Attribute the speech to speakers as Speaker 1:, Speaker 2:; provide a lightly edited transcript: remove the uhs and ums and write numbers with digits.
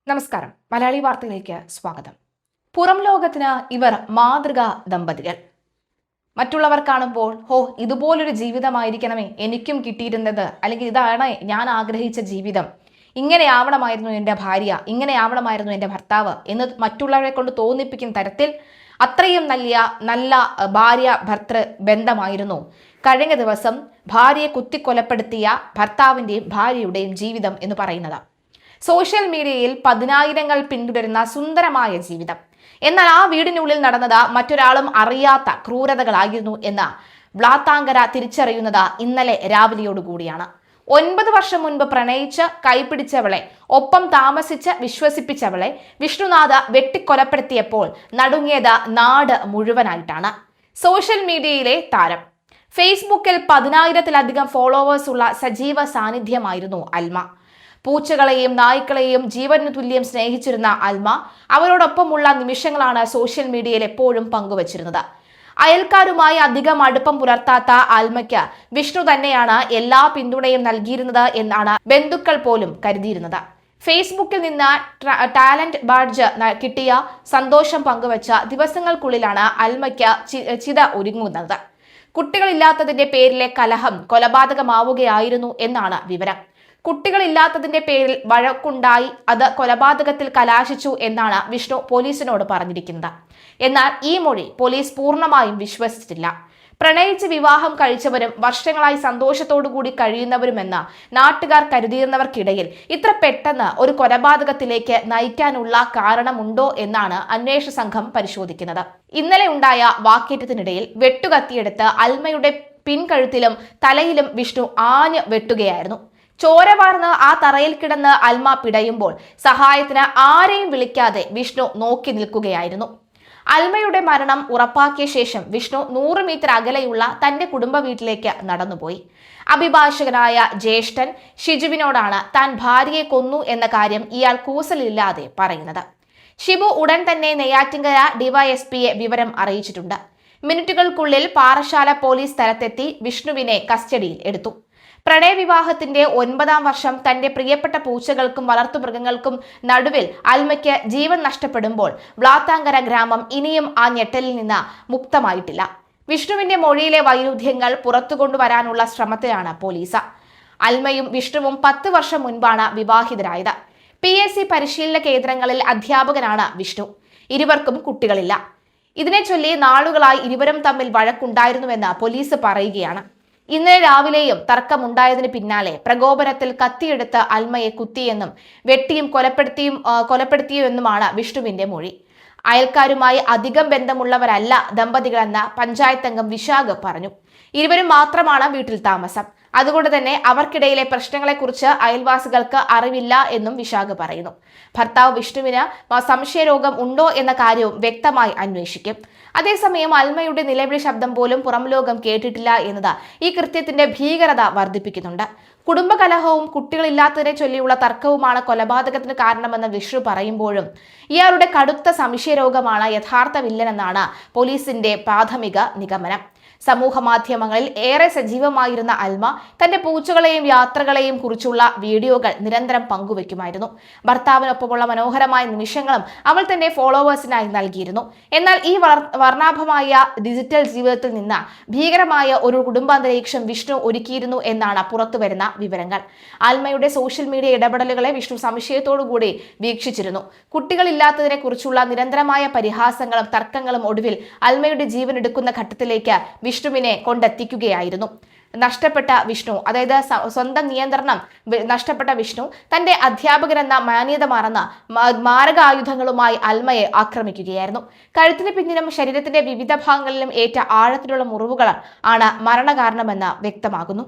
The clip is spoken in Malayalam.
Speaker 1: നമസ്കാരം. മലയാളി വാർത്തയിലേക്ക് സ്വാഗതം. പുറം ലോകത്തിന് ഇവർ മാതൃകാ ദമ്പതികൾ. മറ്റുള്ളവർ കാണുമ്പോൾ ഇതുപോലൊരു ജീവിതമായിരിക്കണമേ എനിക്കും കിട്ടിയിരുന്നത്, അല്ലെങ്കിൽ ഇതാണ് ഞാൻ ആഗ്രഹിച്ച ജീവിതം, ഇങ്ങനെയാവണമായിരുന്നു എൻ്റെ ഭാര്യ, ഇങ്ങനെയാവണമായിരുന്നു എൻ്റെ ഭർത്താവ് എന്ന് മറ്റുള്ളവരെ കൊണ്ട് തോന്നിപ്പിക്കുന്ന തരത്തിൽ അത്രയും നല്ല ഭാര്യ ഭർത്തൃ ബന്ധമായിരുന്നു കഴിഞ്ഞ ദിവസം ഭാര്യയെ കുത്തിക്കൊലപ്പെടുത്തിയ ഭർത്താവിൻ്റെയും ഭാര്യയുടെയും ജീവിതം എന്ന് പറയുന്നത്. സോഷ്യൽ മീഡിയയിൽ 10,000 പിന്തുടരുന്ന സുന്ദരമായ ജീവിതം. എന്നാൽ ആ വീടിനുള്ളിൽ നടന്നത് മറ്റൊരാളും അറിയാത്ത ക്രൂരതകളായിരുന്നു എന്ന് വ്ളാത്താങ്കര തിരിച്ചറിയുന്നത് ഇന്നലെ രാവിലെയോടുകൂടിയാണ്. 9 വർഷം മുൻപ് പ്രണയിച്ച് കൈപിടിച്ചവളെ, ഒപ്പം താമസിച്ച് വിശ്വസിപ്പിച്ചവളെ വിഷ്ണുനാഥ് വെട്ടിക്കൊലപ്പെടുത്തിയപ്പോൾ നടുങ്ങിയത് നാട് മുഴുവനായിട്ടാണ്. സോഷ്യൽ മീഡിയയിലെ താരം. ഫേസ്ബുക്കിൽ 10,000-ലധികം ഫോളോവേഴ്സ് ഉള്ള സജീവ സാന്നിധ്യമായിരുന്നു അൽമ. പൂച്ചകളെയും നായ്ക്കളെയും ജീവനു തുല്യം സ്നേഹിച്ചിരുന്ന അൽമ അവരോടൊപ്പമുള്ള നിമിഷങ്ങളാണ് സോഷ്യൽ മീഡിയയിൽ എപ്പോഴും പങ്കുവച്ചിരുന്നത്. അയൽക്കാരുമായി അധികം അടുപ്പം പുലർത്താത്ത അൽമയ്ക്ക് വിഷ്ണു തന്നെയാണ് എല്ലാ പിന്തുണയും നൽകിയിരുന്നത് എന്നാണ് ബന്ധുക്കൾ പോലും കരുതിയിരുന്നത്. ഫേസ്ബുക്കിൽ നിന്ന് ടാലന്റ് ബാഡ്ജ് കിട്ടിയ സന്തോഷം പങ്കുവച്ച ദിവസങ്ങൾക്കുള്ളിലാണ് അൽമയ്ക്ക് ചിത ഒരുങ്ങുന്നത്. കുട്ടികളില്ലാത്തതിന്റെ പേരിലെ കലഹം കൊലപാതകമാവുകയായിരുന്നു എന്നാണ് വിവരം. കുട്ടികളില്ലാത്തതിന്റെ പേരിൽ വഴക്കുണ്ടായി, അത് കൊലപാതകത്തിൽ കലാശിച്ചു എന്നാണ് വിഷ്ണു പോലീസിനോട് പറഞ്ഞിരിക്കുന്നത്. എന്നാൽ ഈ മൊഴി പോലീസ് പൂർണ്ണമായും വിശ്വസിച്ചിട്ടില്ല. പ്രണയിച്ച് വിവാഹം കഴിച്ചവരും വർഷങ്ങളായി സന്തോഷത്തോടുകൂടി കഴിയുന്നവരുമെന്ന് നാട്ടുകാർ കരുതിയിരുന്നവർക്കിടയിൽ ഇത്ര പെട്ടെന്ന് ഒരു കൊലപാതകത്തിലേക്ക് നയിക്കാനുള്ള കാരണമുണ്ടോ എന്നാണ് അന്വേഷണ സംഘം പരിശോധിക്കുന്നത്. ഇന്നലെ ഉണ്ടായ വാക്കേറ്റത്തിനിടയിൽ വെട്ടുകത്തിയെടുത്ത് അൽമയുടെ പിൻകഴുത്തിലും തലയിലും വിഷ്ണു ആഞ്ഞ് വെട്ടുകയായിരുന്നു. ചോര വാർന്ന് ആ തറയിൽ കിടന്ന് അൽമ പിടയുമ്പോൾ സഹായത്തിന് ആരെയും വിളിക്കാതെ വിഷ്ണു നോക്കി നിൽക്കുകയായിരുന്നു. അൽമയുടെ മരണം ഉറപ്പാക്കിയ ശേഷം വിഷ്ണു 100 മീറ്റർ അകലെയുള്ള തന്റെ കുടുംബ വീട്ടിലേക്ക് നടന്നുപോയി. അഭിഭാഷകനായ ജ്യേഷ്ഠൻ ഷിജുവിനോടാണ് താൻ ഭാര്യയെ കൊന്നു എന്ന കാര്യം ഇയാൾ കൂസലില്ലാതെ പറയുന്നത്. ഷിബു ഉടൻ തന്നെ നെയ്യാറ്റിൻകര ഡിവൈഎസ്പിയെ വിവരം അറിയിച്ചിട്ടുണ്ട്. മിനിറ്റുകൾക്കുള്ളിൽ പാറശാല പോലീസ് സ്ഥലത്തെത്തി വിഷ്ണുവിനെ കസ്റ്റഡിയിൽ എടുത്തു. പ്രണയവിവാഹത്തിന്റെ 9ാം വർഷം തന്റെ പ്രിയപ്പെട്ട പൂച്ചകൾക്കും വളർത്തുമൃഗങ്ങൾക്കും നടുവിൽ അൽമയ്ക്ക് ജീവൻ നഷ്ടപ്പെടുമ്പോൾ വ്ളാത്താങ്കര ഗ്രാമം ഇനിയും ആ ഞെട്ടലിൽ നിന്ന് മുക്തമായിട്ടില്ല. വിഷ്ണുവിന്റെ മൊഴിയിലെ വൈരുദ്ധ്യങ്ങൾ പുറത്തു കൊണ്ടുവരാനുള്ള ശ്രമത്തിലാണ് പോലീസ്. അൽമയും വിഷ്ണുവും 10 വർഷം മുൻപാണ് വിവാഹിതരായത്. PSC പരിശീലന കേന്ദ്രങ്ങളിൽ അധ്യാപകനാണ് വിഷ്ണു. ഇരുവർക്കും കുട്ടികളില്ല. ഇതിനെ ചൊല്ലി നാളുകളായി ഇരുവരും തമ്മിൽ വഴക്കുണ്ടായിരുന്നുവെന്ന് പോലീസ് പറയുകയാണ്. ഇന്നലെ രാവിലെയും തർക്കമുണ്ടായതിന് പിന്നാലെ പ്രകോപനത്തിൽ കത്തിയെടുത്ത് അൽമയെ കുത്തിയെന്നും വെട്ടിയും കൊലപ്പെടുത്തിയുമെന്നുമാണ് വിഷ്ണുവിന്റെ മൊഴി. അയൽക്കാരുമായി അധികം ബന്ധമുള്ളവരല്ല ദമ്പതികളെന്ന് പഞ്ചായത്ത് അംഗം വിശാഖ് പറഞ്ഞു. ഇരുവരും മാത്രമാണ് വീട്ടിൽ താമസം. അതുകൊണ്ട് തന്നെ അവർക്കിടയിലെ പ്രശ്നങ്ങളെക്കുറിച്ച് അയൽവാസികൾക്ക് അറിവില്ല എന്നും വിശാഖ് പറയുന്നു. ഭർത്താവ് വിഷ്ണുവിന് സംശയരോഗം ഉണ്ടോ എന്ന കാര്യവും വ്യക്തമായി അന്വേഷിക്കും. അതേസമയം അൽമയുടെ നിലവിളി ശബ്ദം പോലും പുറം ലോകം കേട്ടിട്ടില്ല എന്നത് ഈ കൃത്യത്തിന്റെ ഭീകരത വർദ്ധിപ്പിക്കുന്നുണ്ട്. കുടുംബകലഹവും കുട്ടികളില്ലാത്തതിനെ ചൊല്ലിയുള്ള തർക്കവുമാണ് കൊലപാതകത്തിന് കാരണമെന്ന് വിഷ്ണു പറയുമ്പോഴും ഇയാളുടെ കടുത്ത സംശയരോഗമാണ് യഥാർത്ഥ വില്ലനെന്നാണ് പോലീസിന്റെ പ്രാഥമിക നിഗമനം. സമൂഹ മാധ്യമങ്ങളിൽ ഏറെ സജീവമായിരുന്ന അൽമ തന്റെ പൂച്ചകളെയും യാത്രകളെയും കുറിച്ചുള്ള വീഡിയോകൾ നിരന്തരം പങ്കുവെക്കുമായിരുന്നു. ഭർത്താവിനൊപ്പമുള്ള മനോഹരമായ നിമിഷങ്ങളും അവൾ തന്റെ ഫോളോവേഴ്സിനായി നൽകിയിരുന്നു. എന്നാൽ ഈ വർണ്ണാഭമായ ഡിജിറ്റൽ ജീവിതത്തിൽ നിന്ന് ഭീകരമായ ഒരു കുടുംബാന്തരീക്ഷം വിഷ്ണു ഒരുക്കിയിരുന്നു എന്നാണ് പുറത്തുവരുന്ന വിവരങ്ങൾ. അൽമയുടെ സോഷ്യൽ മീഡിയ ഇടപെടലുകളെ വിഷ്ണു സംശയത്തോടുകൂടി വീക്ഷിച്ചിരുന്നു. കുട്ടികളില്ലാത്തതിനെ കുറിച്ചുള്ള നിരന്തരമായ പരിഹാസങ്ങളും തർക്കങ്ങളും ഒടുവിൽ അൽമയുടെ ജീവൻ എടുക്കുന്ന ഘട്ടത്തിലേക്ക് വിഷ്ണുവിനെ കൊണ്ടെത്തിക്കുകയായിരുന്നു. നഷ്ടപ്പെട്ട വിഷ്ണു, അതായത് സ്വന്തം നിയന്ത്രണം നഷ്ടപ്പെട്ട വിഷ്ണു തന്റെ അധ്യാപകനെന്ന മാന്യത മറന്ന മാരകായുധങ്ങളുമായി അൽമയെ ആക്രമിക്കുകയായിരുന്നു. കഴുത്തിന് പിന്നിലും ശരീരത്തിന്റെ വിവിധ ഭാഗങ്ങളിലും ഏറ്റ ആഴത്തിലുള്ള മുറിവുകൾ ആണ് മരണകാരണമെന്ന് വ്യക്തമാകുന്നു.